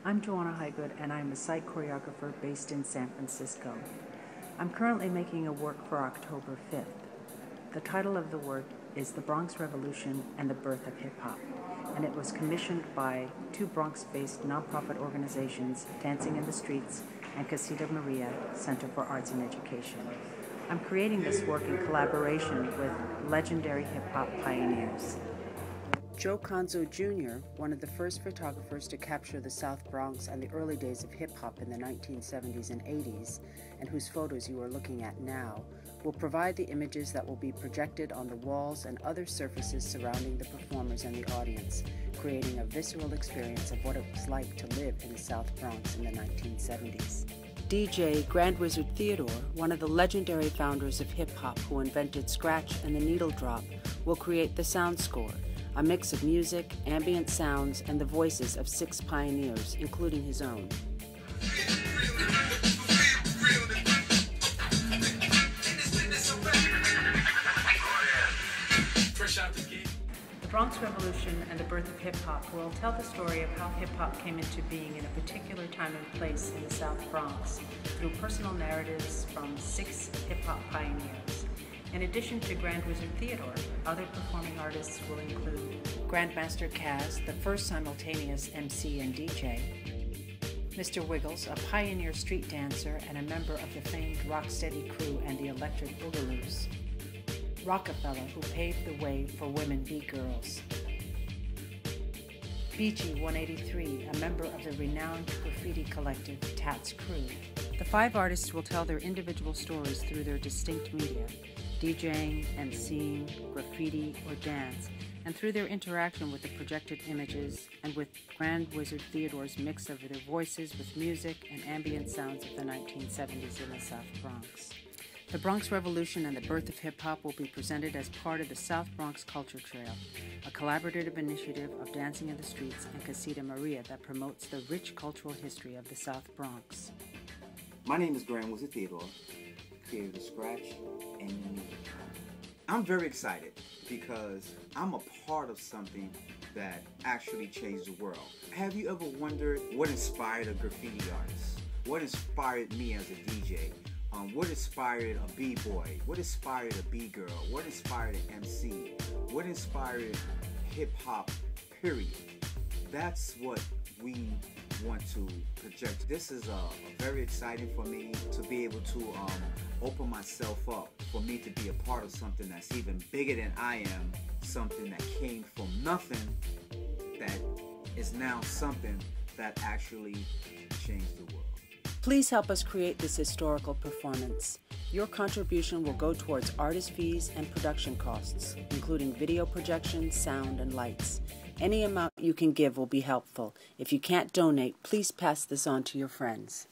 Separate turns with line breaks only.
I'm Joanna Highgood, and I'm a site choreographer based in San Francisco. I'm currently making a work for October 5th. The title of the work is The Bronx Revolution and the Birth of Hip Hop, and it was commissioned by two Bronx-based nonprofit organizations, Dancing in the Streets and Casita Maria Center for Arts and Education. I'm creating this work in collaboration with legendary hip-hop pioneers. Joe Conzo Jr., one of the first photographers to capture the South Bronx and the early days of hip-hop in the 1970s and 80s, and whose photos you are looking at now, will provide the images that will be projected on the walls and other surfaces surrounding the performers and the audience, creating a visceral experience of what it was like to live in the South Bronx in the 1970s. DJ Grand Wizard Theodore, one of the legendary founders of hip-hop who invented scratch and the needle drop, will create the sound score, a mix of music, ambient sounds, and the voices of 6 pioneers, including his own. The Bronx Revolution and the Birth of Hip-Hop will tell the story of how hip-hop came into being in a particular time and place in the South Bronx through personal narratives from 6 hip-hop pioneers. In addition to Grand Wizard Theodore, other performing artists will include Grandmaster Kaz, the first simultaneous MC and DJ, Mr. Wiggles, a pioneer street dancer and a member of the famed Rocksteady crew and the Electric Boogaloos, Rockefeller, who paved the way for women B-girls, BG 183, a member of the renowned graffiti collective Tats Crew. The 5 artists will tell their individual stories through their distinct media, DJing, MCing, graffiti, or dance, and through their interaction with the projected images and with Grand Wizard Theodore's mix of their voices with music and ambient sounds of the 1970s in the South Bronx. The Bronx Revolution and the Birth of Hip-Hop will be presented as part of the South Bronx Culture Trail, a collaborative initiative of Dancing in the Streets and Casita Maria that promotes the rich cultural history of the South Bronx.
My name is Grand Wizard Theodore, creator of Scratch and Unique. I'm very excited because I'm a part of something that actually changed the world. Have you ever wondered what inspired a graffiti artist? What inspired me as a DJ? What inspired a B-boy? What inspired a B-girl? What inspired an MC? What inspired hip-hop, period? That's what we want to project. This is very exciting for me to be able to open myself up, for me to be a part of something that's even bigger than I am, something that came from nothing that is now something that actually changed the world.
Please help us create this historical performance. Your contribution will go towards artist fees and production costs, including video projection, sound, and lights. Any amount you can give will be helpful. If you can't donate, please pass this on to your friends.